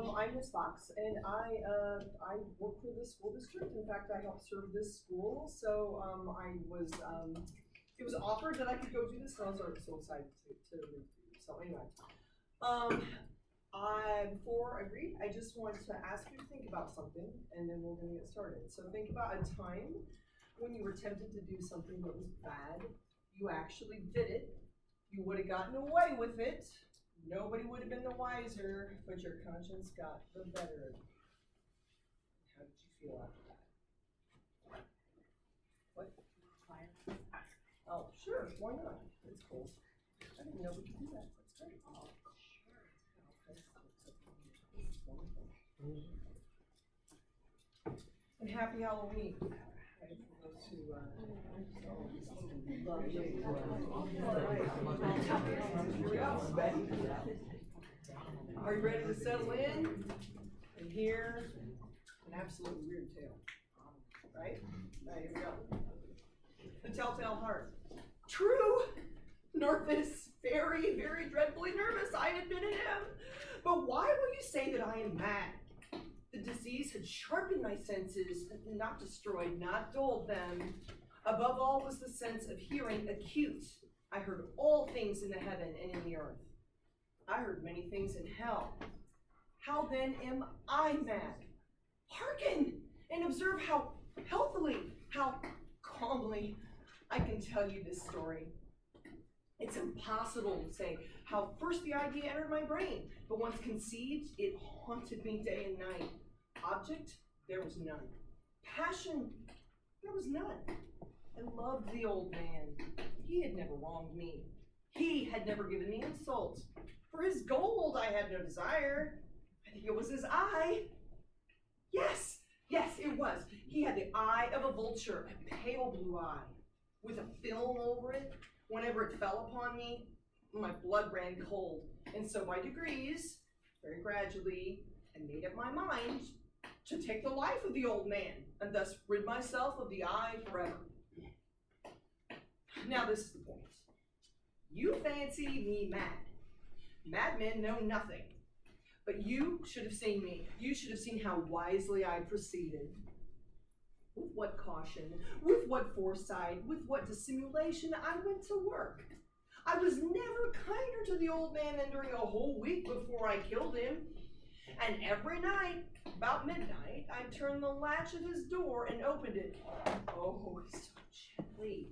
I'm Miss Fox, and I work for the school district. In fact, I help serve this school. So it was offered that I could go do this, and I was so excited to read for you. So anyway, before I read, I just want to ask you to think about something, and then we're going to get started. So think about a time when you were tempted to do something that was bad. You actually did it. You would have gotten away with it. Nobody would have been the wiser, but your conscience got the better of you. How did you feel after that? What? Fire. Oh, sure. Why not? It's cool. I didn't know we could do that. That's great. Oh, sure. This is wonderful. And happy Halloween. Right, for those who love you. Here we go. Are you ready to settle in and hear an absolutely weird tale? Right? Here we go. The Telltale Heart. True. Nervous. Very, very dreadfully nervous. I admitted him. But why will you say that I am mad? The disease had sharpened my senses, not destroyed, not dulled them. Above all was the sense of hearing acute. I heard all things in the heaven and in the earth. I heard many things in hell. How then am I mad? Hearken and observe how healthily, how calmly I can tell you this story. It's impossible to say how first the idea entered my brain, but once conceived, it haunted me day and night. Object, there was none. Passion, there was none. I loved the old man. He had never wronged me. He had never given me insult. For his gold I had no desire. I think it was his eye. Yes, it was. He had the eye of a vulture, a pale blue eye, with a film over it. Whenever it fell upon me, my blood ran cold. And so by degrees, very gradually, I made up my mind to take the life of the old man and thus rid myself of the eye forever. Now this is the point. You fancy me mad. Madmen know nothing. But you should have seen me. You should have seen how wisely I proceeded. With what caution, with what foresight, with what dissimulation I went to work. I was never kinder to the old man than during a whole week before I killed him. And every night, about midnight, I turned the latch of his door and opened it. Oh, so gently.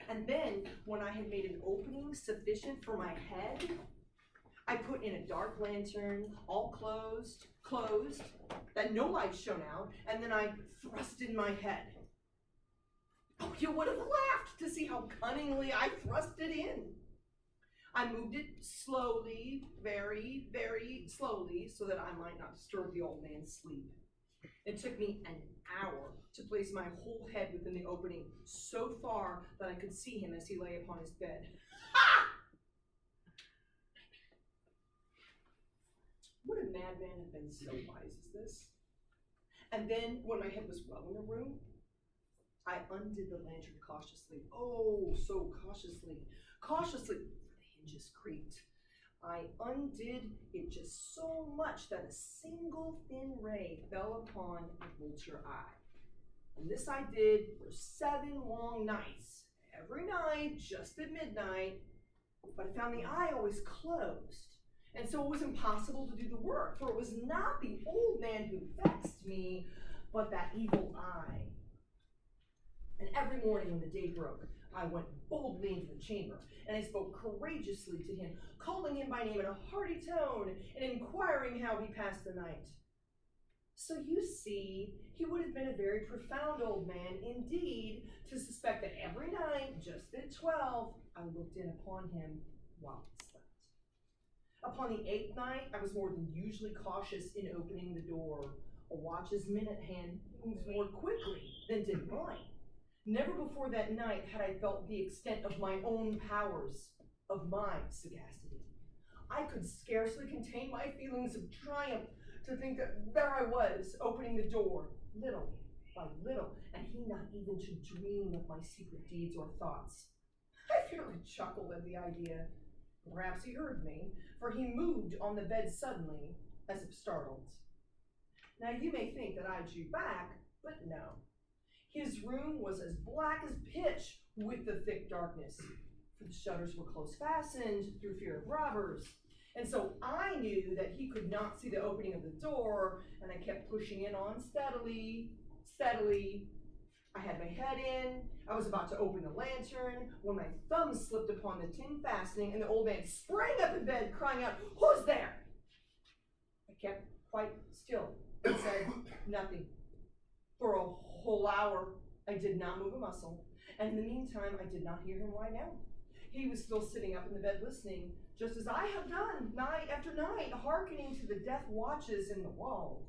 And then, when I had made an opening sufficient for my head, I put in a dark lantern, all closed, that no light shone out, and then I thrust in my head. Oh, you would have laughed to see how cunningly I thrust it in. I moved it slowly, very, very slowly, so that I might not disturb the old man's sleep. It took me an hour to place my whole head within the opening, so far that I could see him as he lay upon his bed. Ah! Would a madman have been so wise as this? And then, when my head was well in the room, I undid the lantern cautiously. Oh, so cautiously. Cautiously, the hinges creaked. I undid it just so much that a single thin ray fell upon a vulture eye. And this I did for 7 long nights. Every night, just at midnight. But I found the eye always closed. And so it was impossible to do the work, for it was not the old man who vexed me, but that evil eye. And every morning when the day broke, I went boldly into the chamber, and I spoke courageously to him, calling him by name in a hearty tone, and inquiring how he passed the night. So you see, he would have been a very profound old man indeed, to suspect that every night, just at 12, I looked in upon him while he slept. Upon the 8th night, I was more than usually cautious in opening the door. A watch's minute hand moves more quickly than did mine. Never before that night had I felt the extent of my own powers, of my sagacity. I could scarcely contain my feelings of triumph to think that there I was, opening the door, little by little, and he not even to dream of my secret deeds or thoughts. I fairly chuckled at the idea. Perhaps he heard me, for he moved on the bed suddenly, as if startled. Now you may think that I drew back, but no. His room was as black as pitch with the thick darkness, for the shutters were close fastened through fear of robbers. And so I knew that he could not see the opening of the door, and I kept pushing in on steadily. I had my head in, I was about to open the lantern, when my thumb slipped upon the tin fastening, and the old man sprang up in bed, crying out, "Who's there?" I kept quite still and said nothing. For a whole hour, I did not move a muscle, and in the meantime, I did not hear him lie down. He was still sitting up in the bed listening, just as I have done night after night, hearkening to the death watches in the wall.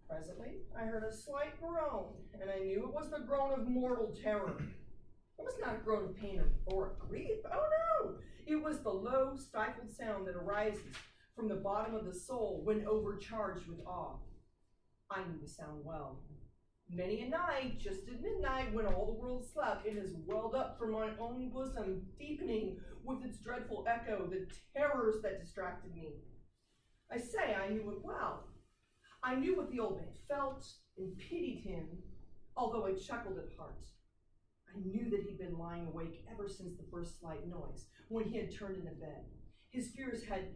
Presently, I heard a slight groan, and I knew it was the groan of mortal terror. It was not a groan of pain or of grief. Oh no! It was the low, stifled sound that arises from the bottom of the soul when overcharged with awe. I knew the sound well. Many a night, just at midnight, when all the world slept, it has welled up from my own bosom, deepening with its dreadful echo the terrors that distracted me. I say I knew it well. I knew what the old man felt and pitied him, although I chuckled at heart. I knew that he'd been lying awake ever since the first slight noise, when he had turned in the bed. His fears had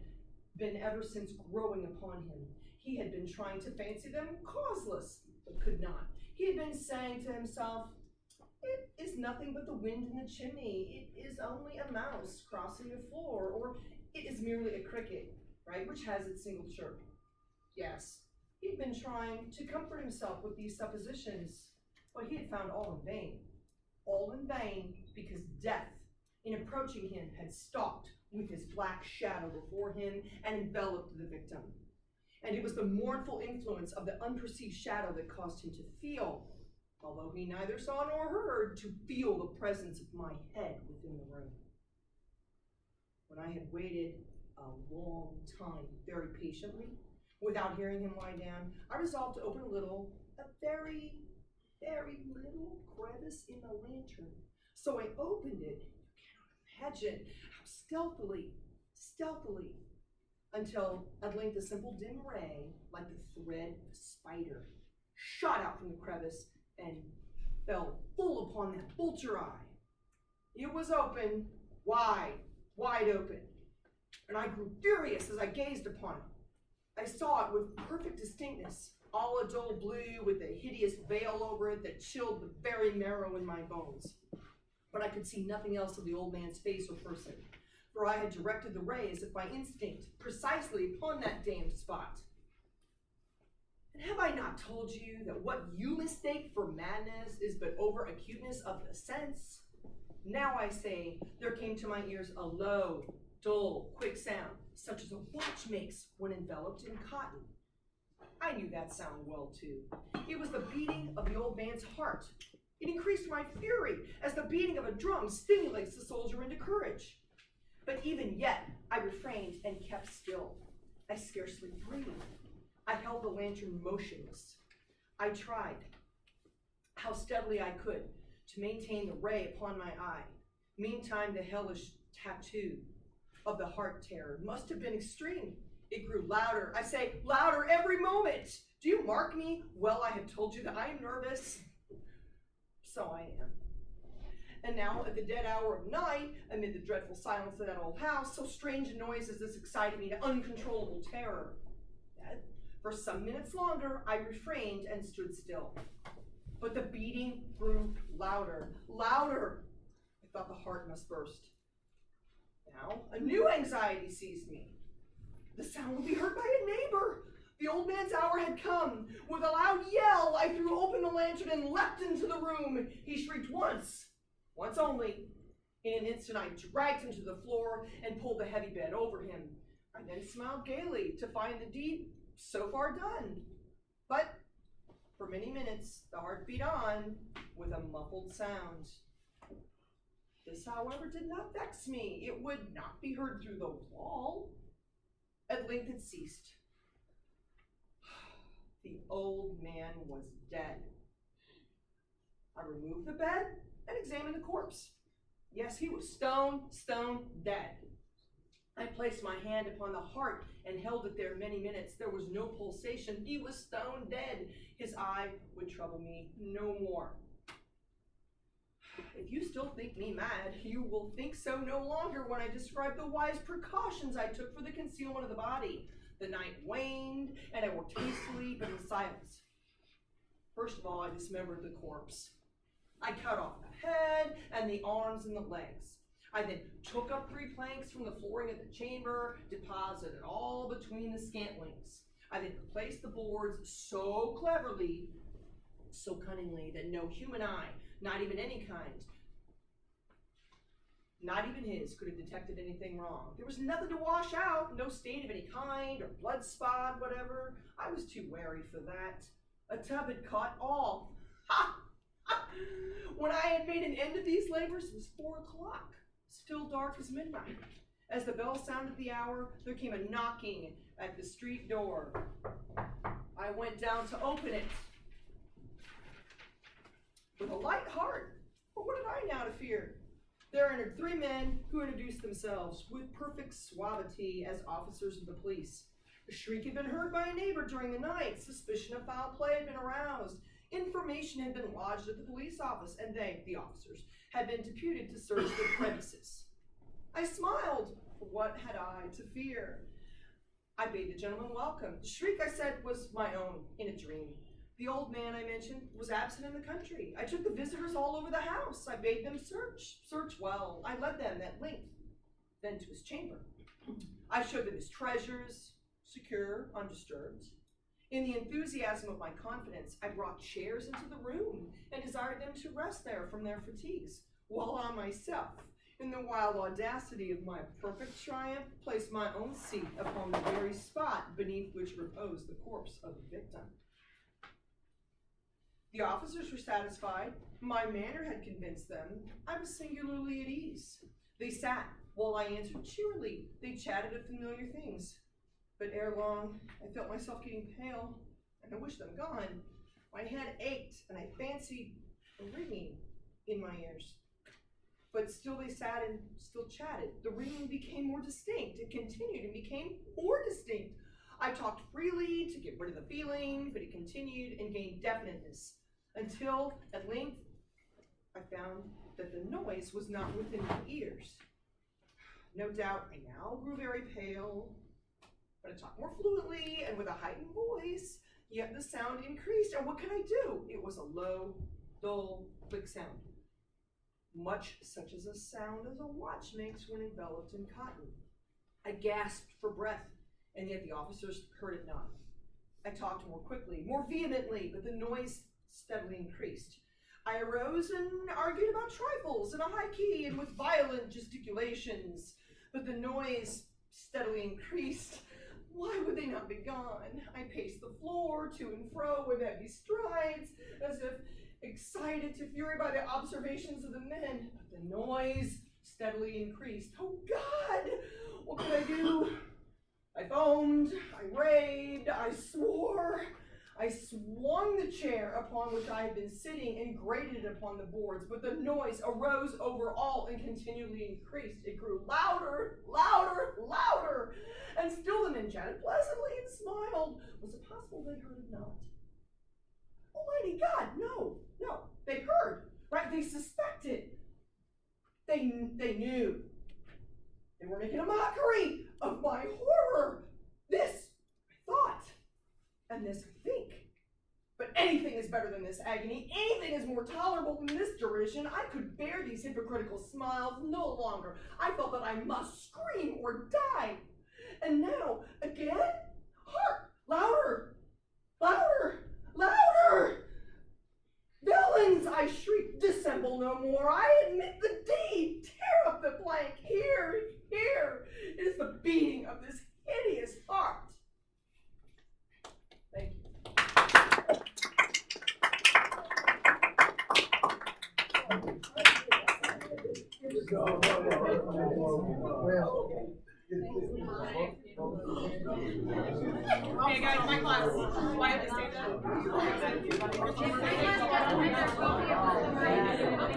been ever since growing upon him. He had been trying to fancy them causeless, but could not. He had been saying to himself, "It is nothing but the wind in the chimney. It is only a mouse crossing the floor, or it is merely a cricket, right, which has its single chirp." Yes, he'd been trying to comfort himself with these suppositions, but he had found all in vain. All in vain, because death, in approaching him, had stalked with his black shadow before him and enveloped the victim. And it was the mournful influence of the unperceived shadow that caused him to feel, although he neither saw nor heard, to feel the presence of my head within the room. When I had waited a long time, very patiently, without hearing him lie down, I resolved to open a very, very little crevice in the lantern. So I opened it, you cannot imagine how stealthily, until at length a simple dim ray, like the thread of a spider, shot out from the crevice and fell full upon that vulture eye. It was open, wide open, and I grew furious as I gazed upon it. I saw it with perfect distinctness, all a dull blue with a hideous veil over it that chilled the very marrow in my bones. But I could see nothing else of the old man's face or person, for I had directed the ray as if by instinct, precisely upon that damned spot. And have I not told you that what you mistake for madness is but over acuteness of the sense? Now I say, there came to my ears a low, dull, quick sound, such as a watch makes when enveloped in cotton. I knew that sound well, too. It was the beating of the old man's heart. It increased my fury, as the beating of a drum stimulates the soldier into courage. But even yet, I refrained and kept still. I scarcely breathed. I held the lantern motionless. I tried, how steadily I could, to maintain the ray upon my eye. Meantime, the hellish tattoo of the heart terror must have been extreme. It grew louder, I say, louder every moment. Do you mark me? Well, I have told you that I am nervous. So I am. And now, at the dead hour of night, amid the dreadful silence of that old house, so strange a noise as this excited me to uncontrollable terror. Yet, for some minutes longer, I refrained and stood still. But the beating grew louder. I thought the heart must burst. Now, a new anxiety seized me. The sound would be heard by a neighbor. The old man's hour had come. With a loud yell, I threw open the lantern and leapt into the room. He shrieked once only. In an instant, I dragged him to the floor and pulled the heavy bed over him. I then smiled gaily to find the deed so far done. But for many minutes, the heart beat on with a muffled sound. This, however, did not vex me. It would not be heard through the wall. At length it ceased. The old man was dead. I removed the bed and examined the corpse. Yes, he was stone dead. I placed my hand upon the heart and held it there many minutes. There was no pulsation. He was stone dead. His eye would trouble me no more. If you still think me mad, you will think so no longer when I describe the wise precautions I took for the concealment of the body. The night waned, and I worked hastily but in silence. First of all, I dismembered the corpse. I cut off the head and the arms and the legs. I then took up 3 planks from the flooring of the chamber, deposited it all between the scantlings. I then replaced the boards so cleverly, so cunningly, that no human eye, not even any kind, not even his, could have detected anything wrong. There was nothing to wash out, no stain of any kind, or blood spot, whatever. I was too wary for that. A tub had caught all. Ha! Ha! When I had made an end of these labors, it was 4 o'clock, still dark as midnight. As the bell sounded the hour, there came a knocking at the street door. I went down to open it with a light heart. But what had I now to fear? There entered 3 men who introduced themselves with perfect suavity as officers of the police. A shriek had been heard by a neighbor during the night. Suspicion of foul play had been aroused. Information had been lodged at the police office, and they, the officers, had been deputed to search the premises. I smiled. What had I to fear? I bade the gentleman welcome. The shriek, I said, was my own in a dream. The old man I mentioned was absent in the country. I took the visitors all over the house. I bade them search well. I led them at length, then to his chamber. I showed them his treasures, secure, undisturbed. In the enthusiasm of my confidence, I brought chairs into the room and desired them to rest there from their fatigues, while I myself, in the wild audacity of my perfect triumph, placed my own seat upon the very spot beneath which reposed the corpse of the victim. The officers were satisfied. My manner had convinced them. I was singularly at ease. They sat while I answered cheerily. They chatted of familiar things. But ere long, I felt myself getting pale, and I wished them gone. My head ached, and I fancied a ringing in my ears. But still they sat and still chatted. The ringing became more distinct. It continued and became more distinct. I talked freely to get rid of the feeling, but it continued and gained definiteness, until at length I found that the noise was not within my ears. No doubt I now grew very pale, but I talked more fluently and with a heightened voice, yet the sound increased, and what could I do? It was a low, dull, quick sound, much such as a sound as a watch makes when enveloped in cotton. I gasped for breath, and yet the officers heard it not. I talked more quickly, more vehemently, but the noise steadily increased. I arose and argued about trifles in a high key and with violent gesticulations, but the noise steadily increased. Why would they not be gone? I paced the floor to and fro with heavy strides, as if excited to fury by the observations of the men, but the noise steadily increased. Oh God, what could I do? I foamed, I raved, I swore. I swung the chair upon which I had been sitting and grated it upon the boards, but the noise arose over all and continually increased. It grew louder, louder, louder, and still the men chatted pleasantly and smiled. Was it possible they heard it not? Almighty God, no, they heard, right? They suspected. They knew. They were making a mockery of my horror. This I thought, and this I think. But anything is better than this agony. Anything is more tolerable than this derision. I could bear these hypocritical smiles no longer. I felt that I must scream or die. And now, again, hark, louder, louder, louder. Villains, I shrieked, dissemble no more. I admit the deed. Tear up the plank. Here. It is the beating of this hideous heart. Thank Okay, guys, my class. Why did they say that?